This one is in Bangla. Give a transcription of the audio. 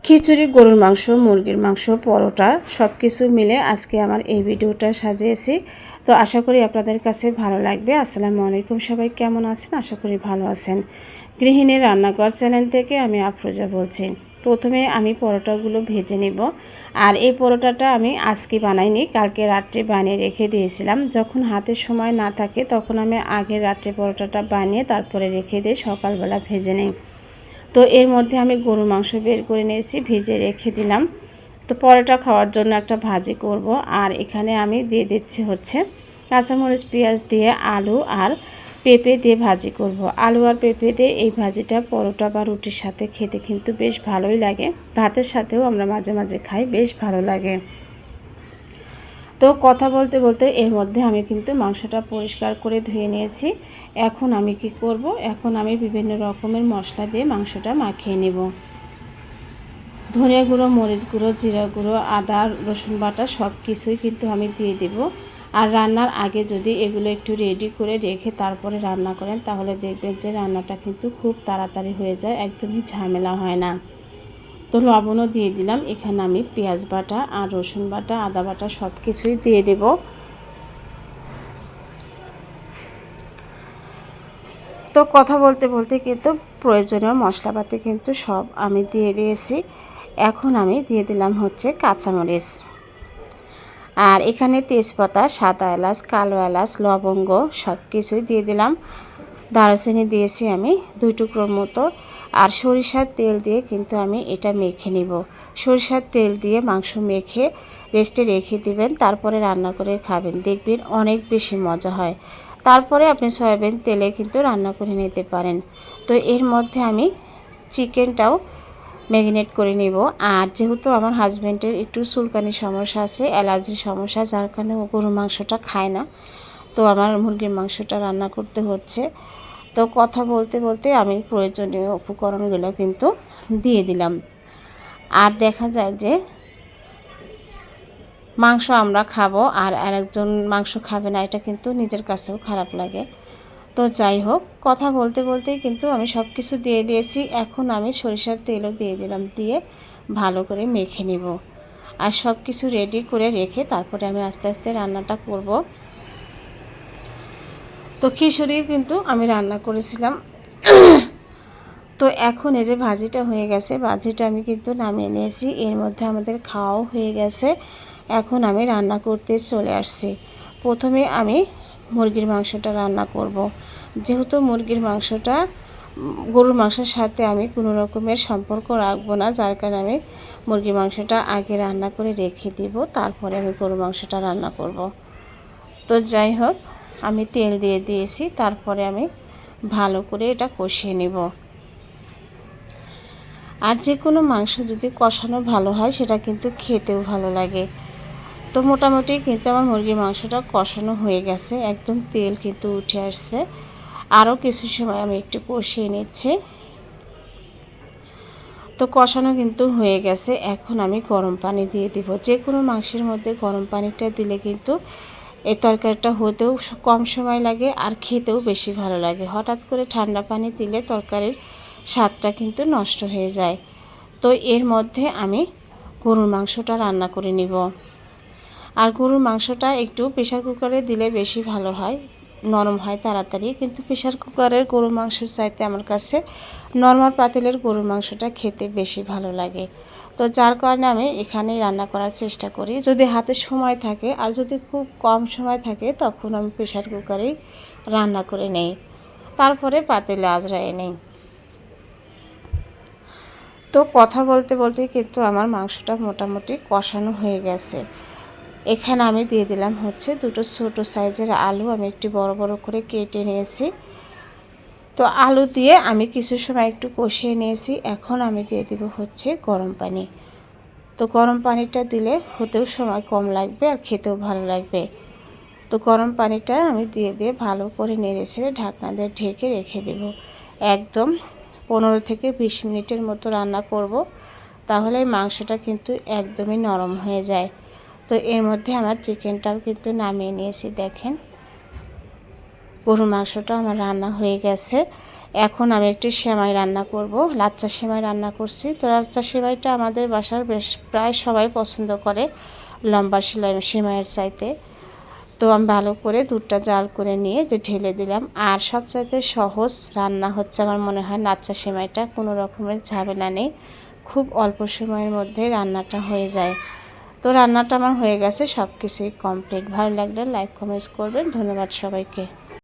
খিচুড়ি, গরুর মাংস, মুরগির মাংস, পরোটা সব কিছু মিলে আজকে আমার এই ভিডিওটা সাজিয়েছি। তো আশা করি আপনাদের কাছে ভালো লাগবে। আসসালামু আলাইকুম, সবাই কেমন আছেন? আশা করি ভালো আছেন। গৃহিণীর রান্নাঘর চ্যানেল থেকে আমি আফরোজা বলছি। প্রথমে আমি পরোটাগুলো ভেজে নেব। আর এই পরোটাটা আমি আজকে বানাইনি, কালকে রাত্রে বানিয়ে রেখে দিয়েছিলাম। যখন হাতে সময় না থাকে তখন আমি আগে রাত্রে পরোটাটা বানিয়ে তারপরে রেখে দিয়ে সকালবেলা ভেজে নিই। তো এর মধ্যে আমি গরুর মাংস বের করে নিয়েছি, ভেজে রেখে দিলাম। তো পরোটা খাওয়ার জন্য একটা ভাজি করব। আর এখানে আমি দিয়ে দিচ্ছি হচ্ছে কাঁচামরিচ, পেঁয়াজ দিয়ে আলু আর পেঁপে দিয়ে ভাজি করব। আলু আর পেঁপে দিয়ে এই ভাজিটা পরোটা বা রুটির সাথে খেতে কিন্তু বেশ ভালোই লাগে। ভাতের সাথেও আমরা মাঝে মাঝে খাই, বেশ ভালো লাগে। তো কথা বলতে বলতে এর মধ্যে আমি কিন্তু মাংসটা পরিষ্কার করে ধুয়ে নিয়েছি। এখন আমি কি করব, এখন আমি বিভিন্ন রকমের মশলা দিয়ে মাংসটা মাখিয়ে নেব। ধনিয়া গুঁড়ো, মরিচ গুঁড়ো, জিরা গুঁড়ো, আদা রসুন বাটা সব কিছুই কিন্তু আমি দিয়ে দেব। আর রান্নার আগে যদি এগুলো একটু রেডি করে রেখে তারপরে রান্না করেন তাহলে দেখবেন যে রান্নাটা কিন্তু খুব তাড়াতাড়ি হয়ে যায়, একদমই ঝামেলা হয় না। তো লবণও দিয়ে দিলাম। এখানে আমি পেঁয়াজ বাটা আর রসুন বাটা, আদা বাটা সব কিছুই দিয়ে দেব। তো কথা বলতে বলতে কিন্তু প্রয়োজনীয় মশলাপাতি কিন্তু সব আমি দিয়ে দিয়েছি। এখন আমি দিয়ে দিলাম হচ্ছে কাঁচামরিচ। আর এখানে তেজপাতা, সাদা এলাচ, কালো এলাচ, লবঙ্গ সব কিছুই দিয়ে দিলাম। দারুচিনি দিয়েছি আমি 2 টুকরোর মতো। আর সরিষার তেল দিয়ে কিন্তু আমি এটা মেখে নিব। সরিষার তেল দিয়ে মাংস মেখে রেস্টে রেখে দিবেন, তারপরে রান্না করে খাবেন, দেখবেন অনেক বেশি মজা হয়। তারপরে আপনি সয়াবিন তেলে কিন্তু রান্না করে নিতে পারেন। তো এর মধ্যে আমি চিকেনটাও ম্যারিনেট করে নেব। আর যেহেতু আমার হাজব্যান্ডের একটু চুলকানির সমস্যা আছে, অ্যালার্জির সমস্যা, যার কারণে ও গরুর মাংসটা খায় না, তো আমার মুরগির মাংসটা রান্না করতে হচ্ছে। তো কথা বলতে বলতে আমি প্রয়োজনীয় উপকরণগুলো কিন্তু দিয়ে দিলাম। আর দেখা যায় যে মাংস আমরা খাবো আর আরেকজন মাংস খাবে না, এটা কিন্তু নিজের কাছেও খারাপ লাগে। তো যাই হোক, কথা বলতে বলতেই কিন্তু আমি সব কিছু দিয়ে দিয়েছি। এখন আমি সরিষার তেলও দিয়ে দিলাম, দিয়ে ভালো করে মেখে নিব। আর সব কিছু রেডি করে রেখে তারপরে আমি আস্তে আস্তে রান্নাটা করব। তো খিচুড়ি কিন্তু আমি রান্না করেছিলাম। তো এখন এই যে ভাজিটা হয়ে গেছে, ভাজিটা আমি কিন্তু নামিয়ে নিয়েছি। এর মধ্যে আমাদের খাওয়াও হয়ে গেছে। এখন আমি রান্না করতে চলে আসছি। প্রথমে আমি মুরগির মাংসটা রান্না করব। যেহেতু মুরগির মাংসটা গরুর মাংসের সাথে আমি কোনো রকমের সম্পর্ক রাখবো না, যার কারণে আমি মুরগির মাংসটা আগে রান্না করে রেখে দিব, তারপরে আমি গরুর মাংসটা রান্না করব। তো যাই হোক, আমি তেল দিয়ে দিয়েছি, তারপরে আমি ভালো করে এটা কষিয়ে নেব। আর যে কোনো মাংস যদি কষানো ভালো হয় সেটা কিন্তু খেতেও ভালো লাগে। তো মোটামুটি কিন্তু আমার মুরগির মাংসটা কষানো হয়ে গেছে, একদম তেল কিন্তু উঠে আসছে। আরও কিছু সময় আমি একটু কষিয়ে নিচ্ছি। তো কষানো কিন্তু হয়ে গেছে। এখন আমি গরম পানি দিয়ে দিব। যে কোনো মাংসের মধ্যে গরম পানিটা দিলে কিন্তু এই তরকারিটা হতেও কম সময় লাগে আর খেতেও বেশি ভালো লাগে। হঠাৎ করে ঠান্ডা পানি দিলে তরকারির স্বাদটা কিন্তু নষ্ট হয়ে যায়। তো এর মধ্যে আমি গরুর মাংসটা রান্না করে নিব। আর গরুর মাংসটা একটু প্রেশার কুকারে দিলে বেশি ভালো হয়, নরম হয় তাড়াতাড়ি। কিন্তু প্রেশার কুকারের গরুর মাংসের চাইতে আমার কাছে নরমাল পাতিলের গরুর মাংসটা খেতে বেশি ভালো লাগে। তো যার কারণে আমি এখানেই রান্না করার চেষ্টা করি, যদি হাতে সময় থাকে। আর যদি খুব কম সময় থাকে তখন আমি প্রেশার কুকারেই রান্না করে নেই, তারপরে পাতিলে আজরায়ে নেই। তো কথা বলতে বলতে কিন্তু আমার মাংসটা মোটামুটি কষানো হয়ে গেছে। এখানে আমি দিয়ে দিলাম হচ্ছে 2টো ছোটো সাইজের আলু, আমি একটু বড় বড় করে কেটে নিয়েছি। তো আলু দিয়ে আমি কিছু সময় একটু কষিয়ে নিয়েছি। এখন আমি দিয়ে দিব হচ্ছে গরম পানি। তো গরম পানিটা দিলে হতেও সময় কম লাগবে আর খেতেও ভালো লাগবে। তো গরম পানিটা আমি দিয়ে ভালো করে নেড়ে ছেড়ে ঢাকনা দিয়ে ঢেকে রেখে দেব। একদম 15 থেকে 20 মিনিটের মতো রান্না করব, তাহলে মাংসটা কিন্তু একদমই নরম হয়ে যায়। তো এর মধ্যে আমার চিকেনটাও কিন্তু নামিয়ে নিয়েছি। দেখেন গরুর মাংসটা আমার রান্না হয়ে গেছে। এখন আমি একটি সেমাই রান্না করব, লাচ্চা সেমাই রান্না করছি। তো লাচ্চা সেমাইটা আমাদের বাসার বেশ প্রায় সবাই পছন্দ করে লম্বা সেমাইয়ের চাইতে। তো আমি ভালো করে দুধটা জাল করে নিয়ে যে ঢেলে দিলাম। আর সবচাইতে সহজ রান্না হচ্ছে আমার মনে হয় লাচ্চা সেমাইটা, কোনো রকমের ঝামেলা নেই, খুব অল্প সময়ের মধ্যে রান্নাটা হয়ে যায়। তো রান্নাটা আমার হয়ে গেছে, সব কিছুই কমপ্লিট। ভালো লাগলে লাইক কমেন্টস করবেন। ধন্যবাদ সবাইকে।